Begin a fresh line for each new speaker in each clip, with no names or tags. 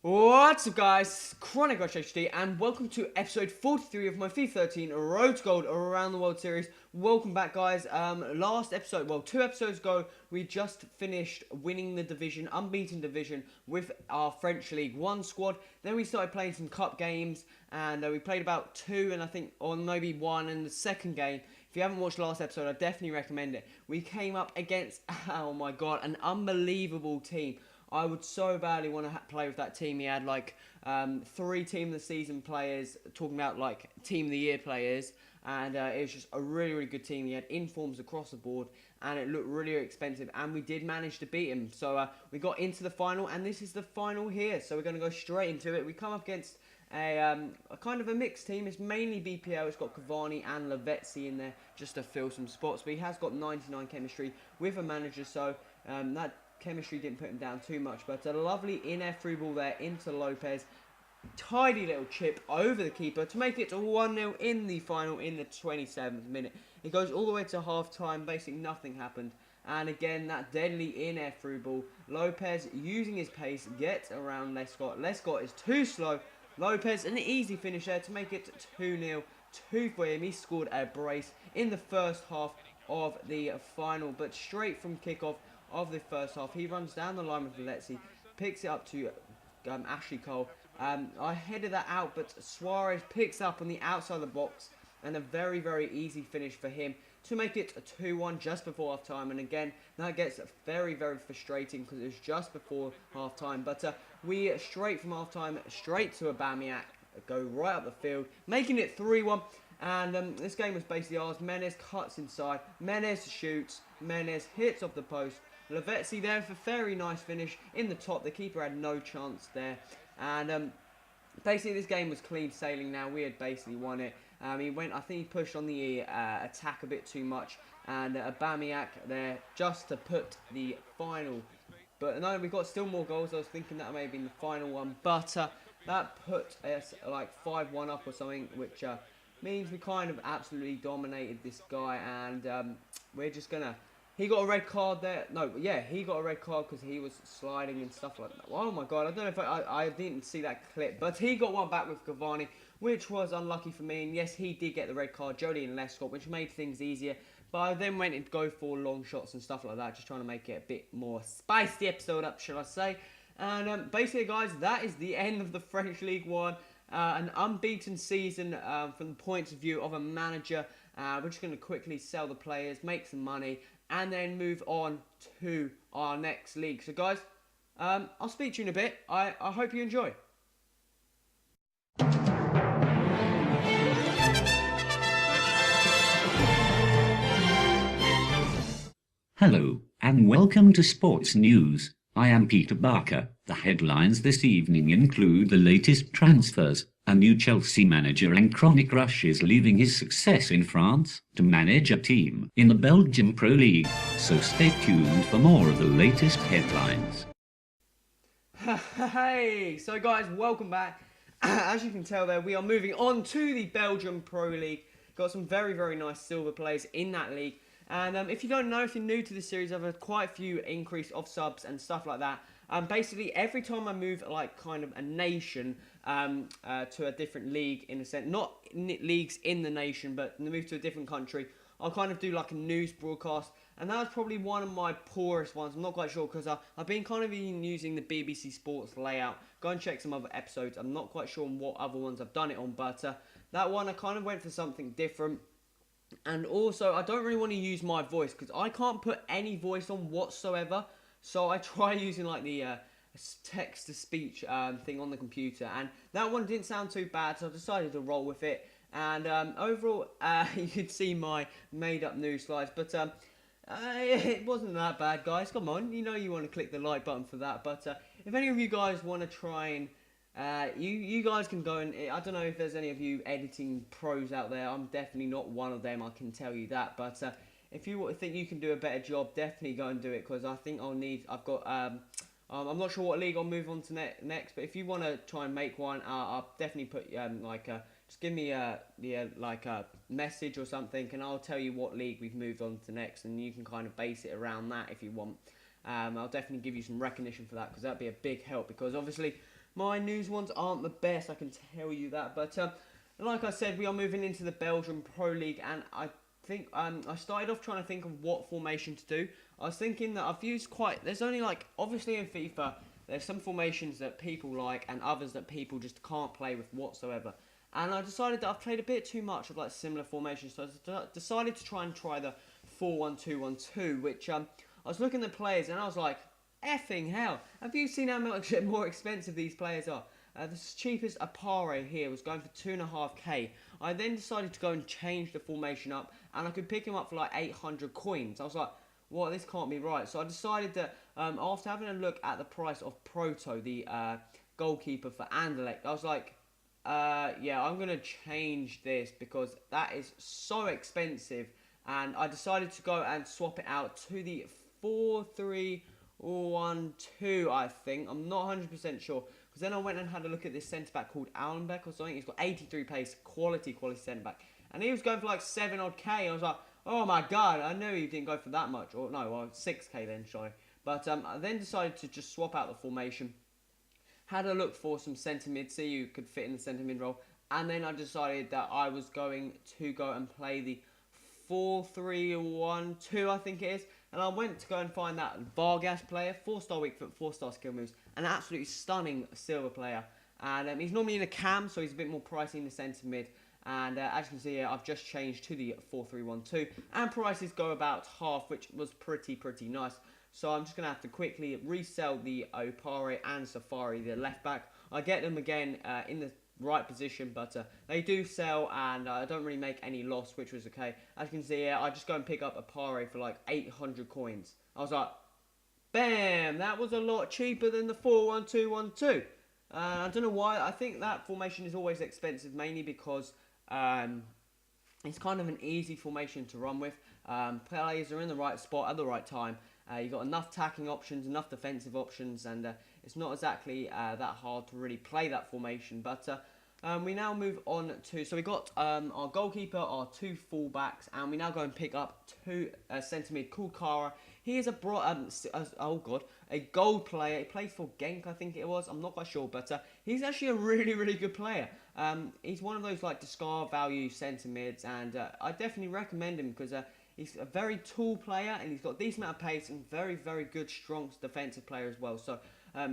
What's up guys, Chronic Rush HD and welcome to episode 43 of my FIFA 13 Road to Gold Around the World series. Welcome back guys. Last episode, well 2 episodes ago, we just finished winning the division, unbeaten division with our French League 1 squad. Then we started playing some cup games and we played about 2 and I think, or maybe 1 in the second game. If you haven't watched last episode, I definitely recommend it. We came up against, oh my god, an unbelievable team. I would so badly want to play with that team. He had like 3 team of the season players, talking about like team of the year players, and it was just a really good team. He had informs across the board, and it looked really expensive, and we did manage to beat him. So we got into the final, and this is the final here. So we're going to go straight into it. We come up against a kind of a mixed team. It's mainly BPL. It's got Cavani and Lavezzi in there just to fill some spots, but he has got 99 chemistry with a manager, so that chemistry didn't put him down too much. But a lovely in-air through ball there into Lopez. Tidy little chip over the keeper to make it 1-0 in the final in the 27th minute. It goes all the way to half-time. Basically nothing happened. And again, that deadly in-air through ball. Lopez, using his pace, gets around Lescott. Lescott is too slow. Lopez, an easy finish there to make it 2-0. 2 for him. He scored a brace in the first half of the final. But straight from kickoff of the first half, he runs down the line with Lavezzi, picks it up to Ashley Cole. I headed that out, but Suarez picks up on the outside of the box, and a very easy finish for him to make it 2-1 just before half time. And again, that gets very frustrating because it was just before half time. But we straight from half time, straight to Aubameyang, go right up the field, making it 3-1. And this game was basically ours. Menez cuts inside, Menez shoots, Menez hits off the post. Lavezzi there for a very nice finish in the top. The keeper had no chance there. And basically this game was clean sailing now. We had basically won it. I think he pushed on the attack a bit too much. And Aubameyang there just to put the final. But no, we got still more goals. I was thinking that may have been the final one. But that put us like 5-1 up or something, which means we kind of absolutely dominated this guy. And we're just going to... He got a red card there. No, yeah, he got a red card because he was sliding and stuff like that. Oh my god, I don't know if I didn't see that clip. But he got one back with Cavani, which was unlucky for me. And yes, he did get the red card, Jody and Lescott, which made things easier. But I then went and go for long shots and stuff like that, just trying to make it a bit more spicy episode up, shall I say. And basically, guys, that is the end of the French League 1. An unbeaten season from the point of view of a manager. We're just going to quickly sell the players, make some money, and then move on to our next league. So guys, I'll speak to you in a bit. I hope you enjoy.
Hello, and welcome to Sports News. I am Peter Barker. The headlines this evening include the latest transfers. A new Chelsea manager and Chronic Rush is leaving his success in France to manage a team in the Belgium Pro League. So stay tuned for more of the latest headlines.
Hey, so guys, welcome back. As you can tell there, we are moving on to the Belgium Pro League. Got some very nice silver players in that league. And if you don't know, if you're new to this series, I've had quite a few increase of subs and stuff like that. Basically, every time I move, like, kind of a nation to a different league, in a sense, not leagues in the nation, but move to a different country, I'll kind of do, like, a news broadcast. And that was probably one of my poorest ones. I'm not quite sure, because I've been kind of using the BBC Sports layout. Go and check some other episodes. I'm not quite sure on what other ones I've done it on, but that one, I kind of went for something different. And also, I don't really want to use my voice, because I can't put any voice on whatsoever. So I try using like the text-to-speech thing on the computer, and that one didn't sound too bad, so I decided to roll with it. And overall, you could see my made-up news slides, but it wasn't that bad, guys. Come on, you know you want to click the like button for that. But if any of you guys want to try and you guys can go and, I don't know if there's any of you editing pros out there. I'm definitely not one of them, I can tell you that. But if you think you can do a better job, definitely go and do it, because I think I've got, I'm not sure what league I'll move on to next, but if you want to try and make one, I'll definitely put, just give me a message or something, and I'll tell you what league we've moved on to next, and you can kind of base it around that if you want. I'll definitely give you some recognition for that, because that'd be a big help, because obviously My news ones aren't the best, I can tell you that. But like I said, we are moving into the Belgium Pro League, and I think I started off trying to think of what formation to do. I was thinking that I've used quite. There's only like obviously in FIFA, there's some formations that people like and others that people just can't play with whatsoever. And I decided that I've played a bit too much of like similar formations, so I decided to try the 4-1-2-1-2, which I was looking at players and I was like, effing hell! Have you seen how much more expensive these players are? The cheapest Apare here was going for 2.5k. I then decided to go and change the formation up, and I could pick him up for like 800 coins. I was like, well, this can't be right. So I decided that after having a look at the price of Proto, the goalkeeper for Anderlecht, I was like, yeah, I'm going to change this because that is so expensive. And I decided to go and swap it out to the 4-3-1-2, I think. I'm not 100% sure. Because then I went and had a look at this centre-back called Allenbeck or something. He's got 83 pace, quality centre-back. And he was going for like 7 odd K. I was like, oh my god, I knew he didn't go for that much. Or no, well, 6k then, sorry. But I then decided to just swap out the formation. Had a look for some centre mid, see who could fit in the centre mid role. And then I decided that I was going to go and play the 4-3-1-2, I think it is. And I went to go and find that Vargas player, 4-star weak foot, 4-star skill moves, an absolutely stunning silver player. And he's normally in a cam, so he's a bit more pricey in the centre mid. And as you can see here, I've just changed to the 4-3-1-2. And prices go about half, which was pretty nice. So I'm just going to have to quickly resell the Opare and Safari, the left back. I get them again in the right position, but they do sell, and I don't really make any loss, which was okay. As you can see here, I just go and pick up Opare for like 800 coins. I was like, bam, that was a lot cheaper than the 4-1-2-1-2. I don't know why. I think that formation is always expensive, mainly because it's kind of an easy formation to run with. Players are in the right spot at the right time. You've got enough attacking options, enough defensive options, and it's not exactly that hard to really play that formation. But we now move on to, so we got our goalkeeper, our 2 fullbacks, and we now go and pick up 2 centre mid called Kara. He is a gold player. He plays for Genk, I think it was. I'm not quite sure, but he's actually a really good player. He's one of those like discard value centre mids, and I definitely recommend him because he's a very tall player, and he's got a decent amount of pace and very good, strong defensive player as well. So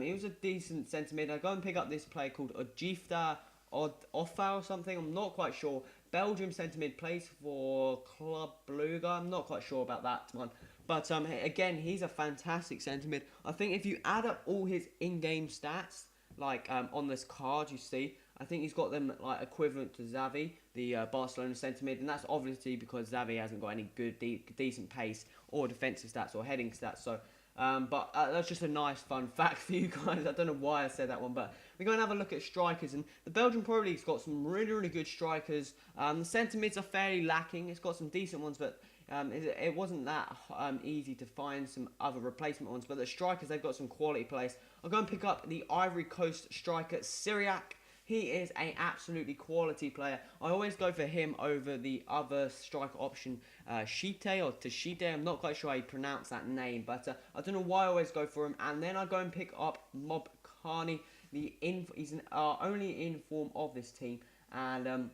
he was a decent centre mid. I go and pick up this player called Ojifta Offa or something. I'm not quite sure. Belgium centre mid, plays for Club Brugge. I'm not quite sure about that one. But again, he's a fantastic centre mid. I think if you add up all his in-game stats, like on this card you see, I think he's got them like equivalent to Xavi, the Barcelona centre mid, and that's obviously because Xavi hasn't got any good, decent pace or defensive stats or heading stats. So, but that's just a nice fun fact for you guys. I don't know why I said that one, but we're going to have a look at strikers, and the Belgian Pro League's got some really good strikers. The centre mids are fairly lacking. It's got some decent ones, but it wasn't that easy to find some other replacement ones. But the strikers, they've got some quality players. I'll go and pick up the Ivory Coast striker Syriac. He is an absolutely quality player. I always go for him over the other striker option, Shite or Tashite. I'm not quite sure how you pronounce that name, but I don't know why I always go for him. And then I go and pick up Mob Carney. He's only in form of this team, and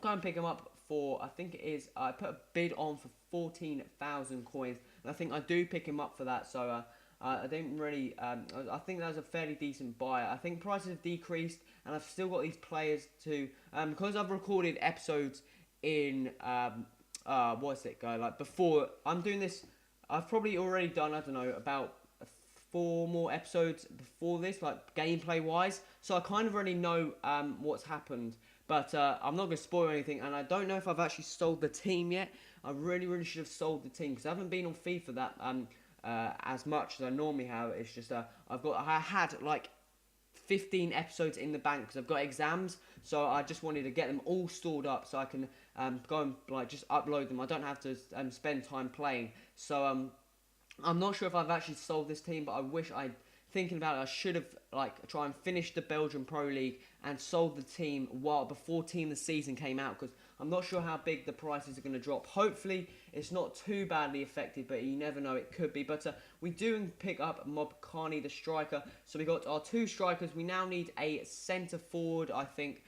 go and pick him up for, I think it is, I put a bid on for 14,000 coins, and I think I do pick him up for that. So I didn't really, I think that was a fairly decent buy. I think prices have decreased, and I've still got these players to, because I've recorded episodes in, like before, I'm doing this, I've probably already done, I don't know, about 4 more episodes before this, like gameplay wise, so I kind of already know what's happened, but I'm not going to spoil anything, and I don't know if I've actually sold the team yet. I really should have sold the team, because I haven't been on FIFA that as much as I normally have. It's just I had like 15 episodes in the bank because I've got exams, so I just wanted to get them all stored up so I can go and like just upload them. I don't have to spend time playing. So I'm not sure if I've actually sold this team, but I thinking about it, I should have try and finish the Belgian Pro League and sold the team before Team of the Season came out, because I'm not sure how big the prices are going to drop. Hopefully it's not too badly affected, but you never know, it could be. But we do pick up Mob Carney, the striker. So we got our 2 strikers. We now need a centre forward, I think,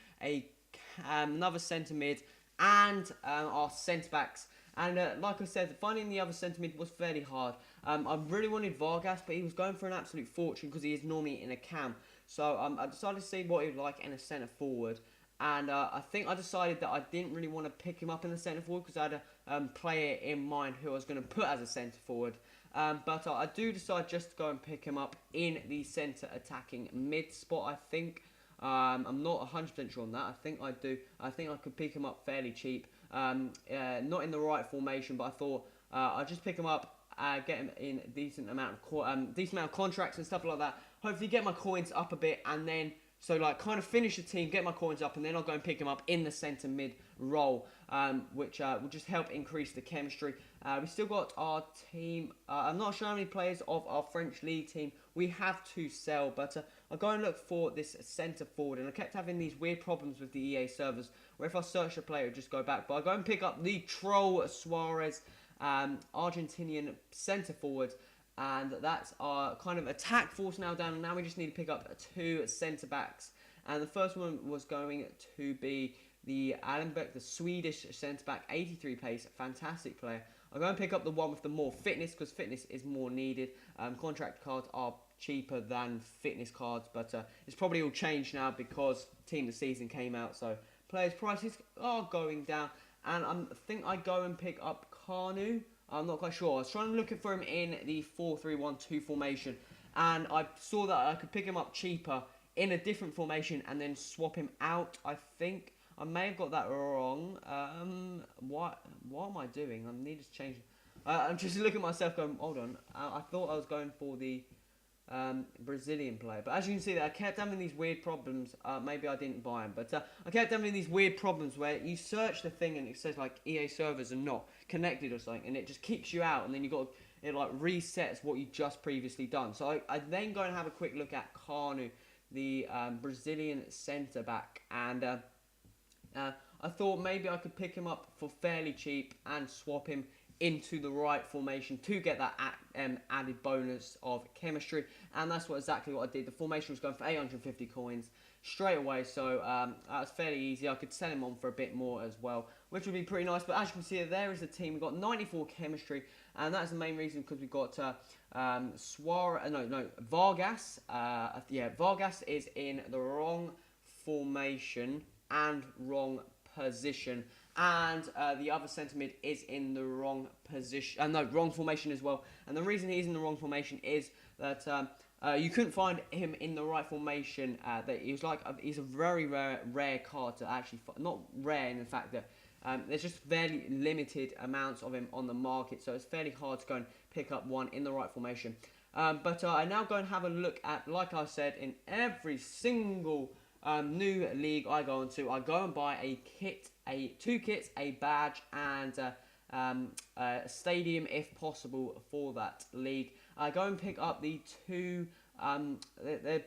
another centre mid, and our centre backs. And like I said, finding the other centre mid was fairly hard. I really wanted Vargas, but he was going for an absolute fortune because he is normally in a cam. So I decided to see what he would like in a centre forward. And I think I decided that I didn't really want to pick him up in the centre forward because I had a player in mind who I was going to put as a centre forward. But I do decide just to go and pick him up in the centre attacking mid spot, I think. I'm not 100% sure on that. I think I do. I think I could pick him up fairly cheap. Not in the right formation, but I thought I'll just pick him up, get him in decent amount of contracts and stuff like that. Hopefully get my coins up a bit, and then kind of finish the team, get my coins up, and then I'll go and pick him up in the centre mid role, which will just help increase the chemistry. We still got our team. I'm not sure how many players of our French league team we have to sell, but I'll go and look for this centre forward. And I kept having these weird problems with the EA servers, where if I search a player, it would just go back. But I'll go and pick up the Troll Suarez, Argentinian centre forward. And that's our kind of attack force now down. And now we just need to pick up 2 centre backs. And the first one was going to be the Allenbeck, the Swedish centre back, 83 pace, fantastic player. I'll go and pick up the one with the more fitness, because fitness is more needed. Contract cards are cheaper than fitness cards, but it's probably all changed now because Team of the Season came out. So players' prices are going down. And I think I go and pick up Kanu. I'm not quite sure. I was trying to look for him in the 4-3-1-2 formation, and I saw that I could pick him up cheaper in a different formation and then swap him out. I think I may have got that wrong. What am I doing? I need to change. I'm just looking at myself going, hold on. I thought I was going for the Brazilian player, but as you can see, that I kept having these weird problems. Maybe I didn't buy them, but I kept having these weird problems where you search the thing and it says like EA servers are not connected or something, and it just kicks you out, and then it like resets what you just previously done. So I then go and have a quick look at Kanu, the Brazilian centre back, and I thought maybe I could pick him up for fairly cheap and swap him into the right formation to get that added bonus of chemistry, and that's exactly what I did. The formation was going for 850 coins straight away, so that's fairly easy. I could sell him on for a bit more as well, which would be pretty nice. But as you can see, there is the team. We've got 94 chemistry, and that's the main reason, because we've got Vargas. Vargas is in the wrong formation and wrong position, and the other centre mid is in the wrong position. Wrong formation as well. And the reason he's in the wrong formation is that you couldn't find him in the right formation. That he's a very rare card to actually not rare in the fact that there's just very limited amounts of him on the market, so it's fairly hard to go and pick up one in the right formation. But I now go and have a look at, like I said, in every single new league I go into, I go and buy a kit, two kits, a badge, and a stadium if possible for that league. I go and pick up the 2. I'm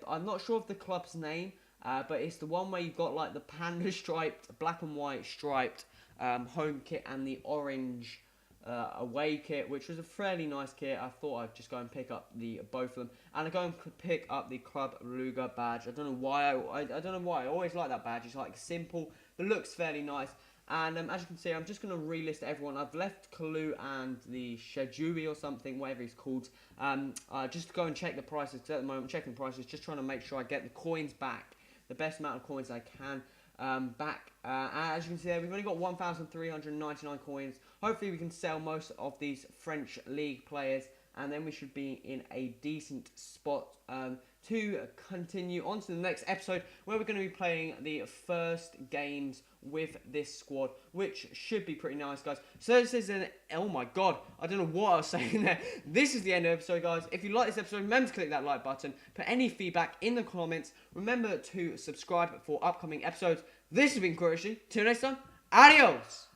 not sure of the club's name, but it's the one where you've got like the panda striped, black and white striped home kit, and the orange away kit, which was a fairly nice kit. I thought I'd just go and pick up both of them, and I go and pick up the Club Luga badge. I don't know why. I don't know why. I always like that badge. It's like simple, but looks fairly nice. And as you can see, I'm just going to relist everyone. I've left Kalu and the Shajui or something, whatever he's called, just to go and check the prices. Because at the moment, I'm checking prices, just trying to make sure I get the coins back, the best amount of coins I can back. As you can see there, we've only got 1,399 coins. Hopefully we can sell most of these French league players, and then we should be in a decent spot to continue on to the next episode, where we're going to be playing the first games with this squad, which should be pretty nice, guys. So this is oh my god, I don't know what I was saying there. This is the end of the episode, guys. If you like this episode, remember to click that like button, put any feedback in the comments, remember to subscribe for upcoming episodes. This has been Quirishi. Till next time, adios!